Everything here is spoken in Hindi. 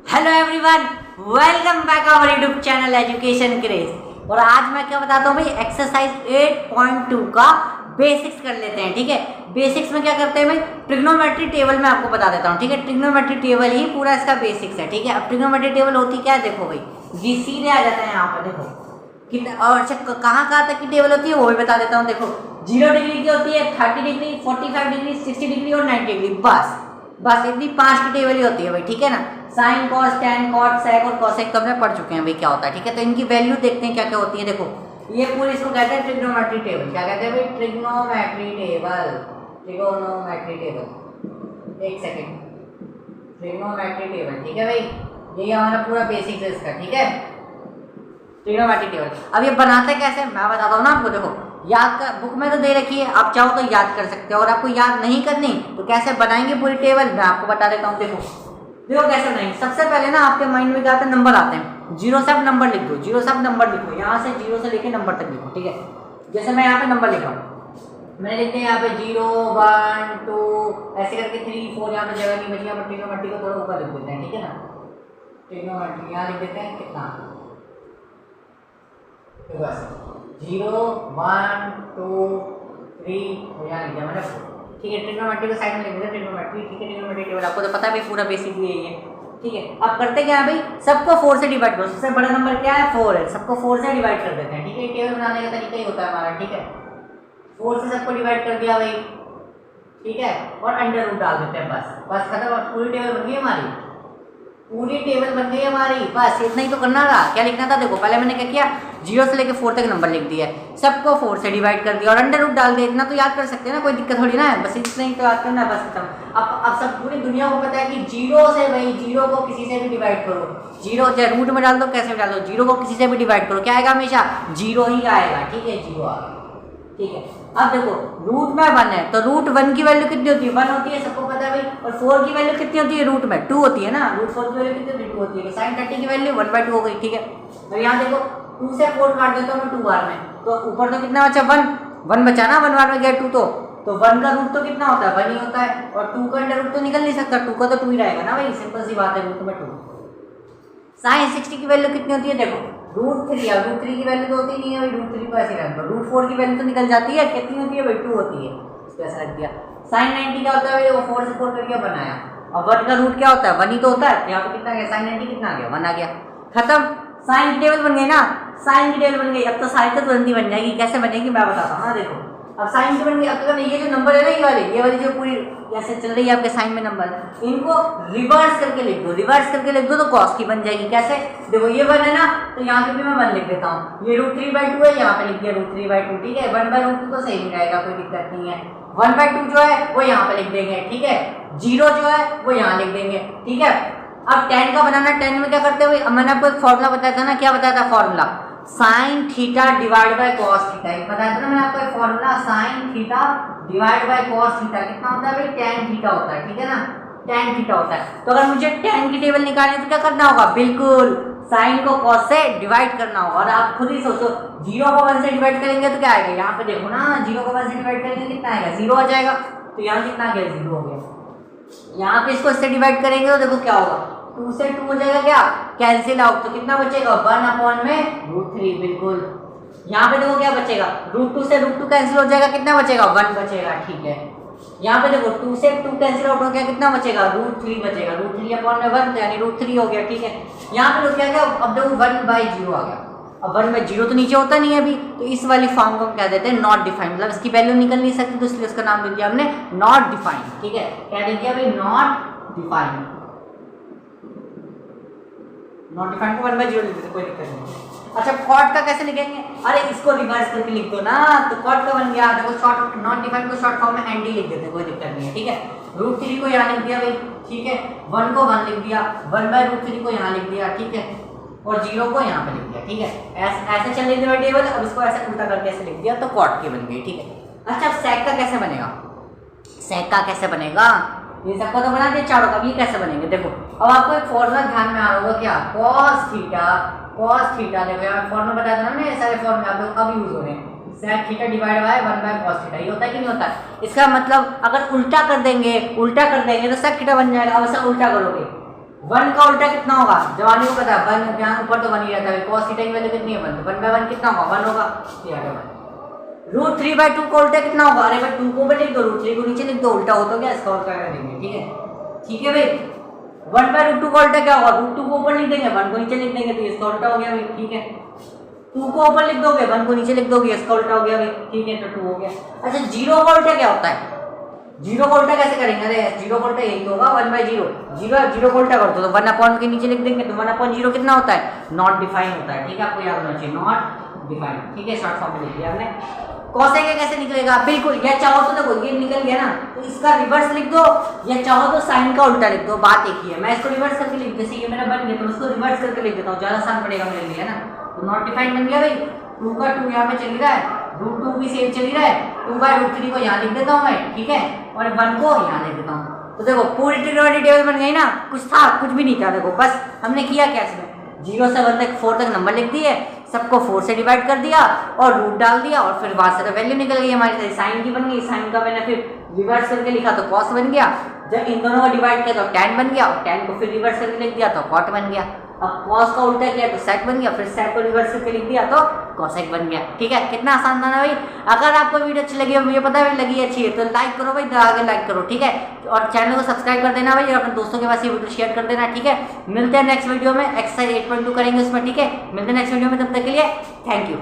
Hello everyone, welcome back our YouTube channel education craze. और आज मैं क्या बताता हूँ भाई, एक्सरसाइज 8.2 का बेसिक्स कर लेते हैं। ठीक है, बेसिक्स में क्या करते हैं भाई, ट्रिग्नोमेट्री टेबल में आपको बता देता हूँ। ठीक है, ट्रिग्नोमेट्री टेबल ही पूरा इसका बेसिक्स है। ठीक है, अब ट्रिग्नोमेट्री टेबल होती क्या है, देखो भाई, जी सीधे आ जाता है यहाँ पर। देखो कितना, और अच्छा कहाँ कहाँ तक की टेबल होती है वो भी बता देता हूँ। देखो 0 डिग्री की होती है, 30 डिग्री, 45 डिग्री, 60 डिग्री और 90 डिग्री। बस इतनी 5 की टेबल ही होती है भाई। ठीक है ना, sin cos tan cot sec और कॉसेक तो हमने पढ़ चुके हैं भाई क्या होता है। ठीक है, तो इनकी वैल्यू देखते हैं क्या क्या होती है। देखो ये पूरी इसको कहते हैं ट्रिग्नोमेट्री टेबल। क्या कहते हैं भाई, ट्रिग्नोमेट्री टेबल। ट्रिग्नोमेट्री टेबल, एक सेकेंड, ट्रिग्नोमेट्री टेबल। ठीक है भाई, ये हमारा पूरा बेसिक्स है इसका। ठीक है, ट्रिग्नोमेट्री टेबल। अब ये बनाते कैसे मैं बताता हूँ ना आपको। देखो याद कर, बुक में तो दे रखी है, आप चाहो तो याद कर सकते हो, और आपको याद नहीं करनी तो कैसे बनाएंगे पूरी टेबल मैं आपको बता देता हूँ। देखो कैसे बनाएंगे। सबसे पहले ना आपके माइंड में क्या आता है, नंबर आते हैं। जीरो सब नंबर लिख दो, जीरो सब नंबर लिख दो, यहाँ से जीरो से लेके नंबर तक लिखो। ठीक है, जैसे मैं यहाँ पे नंबर लिख रहा हूँ, मैंने लिखते हैं यहाँ पे 0 1 2 ऐसे करके 3 4, यहाँ पे जगह नहीं बची, यहाँ पर ट्रिग्नोमेट्री को थोड़ा ऊपर लिख देते हैं। ठीक है ना, ट्रिग्नोमेट्री यहाँ लिख देते हैं कितना, तो बस 0 1 2 3 यहाँ लिख दिया मैंने। ठीक है, ट्रिग्नोमेट्री को साइड में लिख दिया, ट्रिग्नोमेट्री। ठीक है, ट्रिग्नोमेट्री टेबल आपको तो पता है भाई, पूरा बेसिक भी यही है। ठीक है, अब करते क्या है भाई, सबको 4 से डिवाइड करो। सबसे बड़ा नंबर क्या है, 4 है, सबको 4 से डिवाइड कर देते हैं। ठीक है, टेबल बनाने का तरीका ही होता है हमारा। ठीक है, 4 से सबको डिवाइड कर दिया भाई। ठीक है, और अंडर रूट डाल देते हैं, बस खत्म, पूरी टेबल बन गई हमारी, पूरी टेबल बन गई हमारी। बस इतना ही तो करना था। क्या लिखना था, देखो पहले मैंने क्या किया, 0 से लेके 4 तक नंबर लिख दिया है, सबको 4 से डिवाइड कर दिया और अंडर रूट डाल दिया। इतना तो याद कर सकते हैं ना, कोई दिक्कत थोड़ी ना है, बस इतना ही तो याद करना है, बस खत्म। अब सब पूरी दुनिया को पता है कि 0 से भाई, 0 को किसी से भी डिवाइड करो, 0 चाहे रूट में डाल दो, कैसे भी डाल दो, 0 को किसी से भी डिवाइड करो, क्या आएगा, हमेशा 0 ही आएगा। ठीक है, 0 आ गया। ठीक है, अब देखो रूट में 1 है, तो रूट 1 की वैल्यू कितनी होती है, 1 होती है, सबको पता है भाई। और 4 की वैल्यू कितनी होती है रूट में, 2 होती है ना, रूट 4 की वैल्यू कितनी होती है, 2 होती है। तो साइन 30 की वैल्यू 1/2 हो गई। ठीक है, अब यहाँ देखो 2 से 4 काट देता हूँ मैं 2 बार में, तो ऊपर तो कितना बचा, 1 बचा ना, 1 बार में गया 2, तो 1 का रूट तो कितना होता है, 1 ही होता है, और 2 का अंडर रूट तो निकल नहीं सकता, 2 का तो 2 ही रहेगा ना भाई, सिंपल सी बात है, रूट में 2। साइन 60 की वैल्यू कितनी होती है, देखो रूट 3 है, रूट 3 की वैल्यू तो होती नहीं है भाई, रूट 3 को ऐसे रख दो, रूट 4 की वैल्यू तो निकल जाती है, कितनी होती है भाई, 2 होती है, इसको ऐसा रख दिया। साइन 90 क्या होता है भाई, वो 4 से 4 करके बनाया, और 1 का रूट क्या होता है, 1 ही तो होता है, यहाँ पे कितना गया, साइन 90 कितना आ गया, 1 आ गया, खत्म। साइन की टेबल बन गई ना, साइन की टेबल बन गई। अब तो साइन तो तुरंत ही बन जाएगी, कैसे बनेगी मैं बताता हूँ। हाँ देखो, अब साइन की बन गई। अब तो ये जो नंबर है ना, ये वाली जो पूरी ऐसे चल रही है आपके साइन में नंबर, इनको रिवर्स करके लिख दो, रिवर्स करके लिख दो तो कॉस की बन जाएगी। कैसे, देखो ये 1 है ना, तो यहाँ पे भी मैं 1 लिख देता हूँ, ये रूट 3/2 है, यहाँ पे लिख दिया रूट 3/2। ठीक है, 1/√2 तो सही नहीं रहेगा, कोई दिक्कत नहीं है। 1/2 जो है वो यहाँ पे लिख देंगे। ठीक है, 0 जो है वो यहाँ लिख देंगे। ठीक है, अब 10 का बनाना, 10 में क्या करते हुए, मैंने आपको एक फॉर्मूला बताया था ना, क्या बताया था formula, sine theta divide by cos theta. एक बताया था ना मैंने आपको एक formula, sine theta divide by cos theta कितना होता है भाई, tan थीटा होता है। ठीक है ना, tan थीटा होता है। तो अगर मुझे tan की टेबल निकालनी है तो क्या करना होगा, बिल्कुल साइन को cos से डिवाइड करना होगा। और आप खुद ही सोचो, 0 को 1 से डिवाइड करेंगे तो क्या आएगा, यहाँ पे देखो ना, 0 को 1 से डिवाइड करेंगे कितना आएगा, 0 आ जाएगा, तो यहाँ कितना आ गया, 0 हो गया। यहाँ पे इसको इससे डिवाइड करेंगे तो देखो क्या होगा, 2 से 2 हो जाएगा, क्या कैंसिल आउट, तो कितना बचेगा, 1/√3, बिल्कुल। यहाँ पे देखो क्या बचेगा, √2 से √2 कैंसिल हो जाएगा, कितना बचेगा, 1 बचेगा। ठीक है, यहाँ पे देखो 2 से 2 कैंसिल आउट हो गया, कितना बचेगा, √3 बचेगा, √3/1 यानी √3 हो गया। ठीक है, यहाँ पे लोग क्या गया, अब देखो 1/0 आ गया, अब 1/0 तो नीचे होता नहीं है अभी, तो इस वाली फॉर्म को हम क्या देते हैं, नॉट डिफाइंड, मतलब इसकी वैल्यू निकल नहीं सकती, तो इसलिए उसका नाम दे दिया हमने नॉट डिफाइंड। ठीक है, क्या दे दिया भाई, नॉट डिफाइंड, नॉट डिफाइंड को 1/0 लिख देते, कोई दिक्कत नहीं। अच्छा कॉट का कैसे लिखेंगे, अरे इसको रिवर्स करके लिख दो ना, तो कॉट का बन गया, देखो शॉर्ट, नॉट डिफाइंड को शॉर्ट फॉर्म में एनडी लिख देते, कोई दिक्कत नहीं है। ठीक है, √3 को यहाँ लिख दिया भाई। ठीक है, 1 को 1 लिख दिया, 1/√3 को यहाँ लिख दिया। ठीक है, और 0 को यहाँ पे लिख दिया। ठीक है, ऐसे चल रही थी टेबल, अब इसको ऐसे उल्टा करके ऐसे लिख दिया, तो कॉट की बन गई। ठीक है, अच्छा सेक का कैसे बनेगा, सेक का कैसे बनेगा, ये सबको तो बना दिया चारों का, ये कैसे बनेंगे, देखो अब आपको एक फॉर्मूला ध्यान में आ रहा होगा, क्या, cos थीटा, देखो यार फॉर्मूला बताया था ना मैंने, सारे फॉर्मूले आप लोग अब यूज हो रहे हैं, sec theta divide by 1/cos theta, ये होता है कि नहीं होता है। इसका मतलब अगर उल्टा कर देंगे तो sec थीटा बन जाएगा। अब ऐसा उल्टा करोगे, 1 का उल्टा कितना होगा, जवानी को पता है 1 यहाँ ऊपर तो 1 ही रहता है, cos थीटा की वैल्यू कितनी है 1, तो 1/1 कितना होगा 1 होगा, ये आ गया 1। √3/2 का उल्टा कितना होगा, अरे भाई 2 को ऊपर लिख दो, √3 को नीचे लिख दो, उल्टा हो तो गया, इसका उल्टा कर देंगे, ठीक है, ठीक है भाई। 1/√2 का उल्टा क्या होगा, √2 को ऊपर लिख देंगे, 1 को नीचे लिख देंगे, तो इसका उल्टा हो गया भाई, ठीक है। 2 को ऊपर लिख दोगे, 1 को नीचे लिख दोगे, इसका उल्टा हो गया भाई, ठीक है, तो 2 हो गया। अच्छा 0 का उल्टा क्या होता है, 0 का उल्टा कैसे करेंगे, अरे 0 का उल्टा यही तो होगा 1/0, 0 का उल्टा कर दो तो 1 के नीचे लिख देंगे, तो 1/0 कितना होता है, नॉट डिफाइन होता है, ठीक है, आपको याद होना चाहिए, नॉट डिफाइन, ठीक है, शॉर्ट फॉर्म में लिख दिया हमने। कॉसेक कैसे निकलेगा, बिल्कुल, या चाहो तो देखो ये निकल गया ना, तो इसका रिवर्स लिख दो, या चाहो तो साइन का उल्टा लिख दो, बात एक ही है। मैं इसको रिवर्स करके लिख, जैसे ये मेरा बन गया तो उसको रिवर्स करके लिख देता हूँ, ज्यादा आसान पड़ेगा मेरे लिए, है ना, तो नॉट डिफाइन बन गया भाई। 2 का 2 यहाँ पे चल रहा है, √2 भी सेम चल रहा है, 2/√3 को यहाँ लिख देता हूँ मैं, ठीक है, और 1 को यहाँ लिख देता हूँ, तो देखो पूरी ट्रिग्नोमेट्री टेबल बन गई ना, कुछ था कुछ भी नहीं था, देखो बस हमने किया क्या इसमें, 0 से 1 तक 4 तक नंबर लिख दिए, सबको 4 से डिवाइड कर दिया और रूट डाल दिया, और फिर वहां से तो वैल्यू निकल गई हमारी, साइन की बन गई, साइन का मैंने फिर रिवर्स करके लिखा तो कॉस बन गया, जब इन दोनों को डिवाइड किया तो tan बन गया, और tan को फिर रिवर्स करके लिख दिया तो cot बन गया। अब cos का उल्टा किया तो sec बन गया, फिर sec को रिवर्स करके लिख दिया तो cosec बन गया, ठीक है, कितना आसान था ना भाई। अगर आपको वीडियो अच्छी लगी, मुझे पता है लगी अच्छी है, तो लाइक करो भाई, आगे लाइक करो, ठीक है, और चैनल को सब्सक्राइब कर देना भाई, और अपने दोस्तों के पास ये वीडियो शेयर कर देना, ठीक है। मिलते हैं नेक्स्ट वीडियो में, एक्सरसाइज 8.2 करेंगे उसमें, ठीक है, मिलते हैं नेक्स्ट वीडियो में, तब तक के लिए थैंक यू।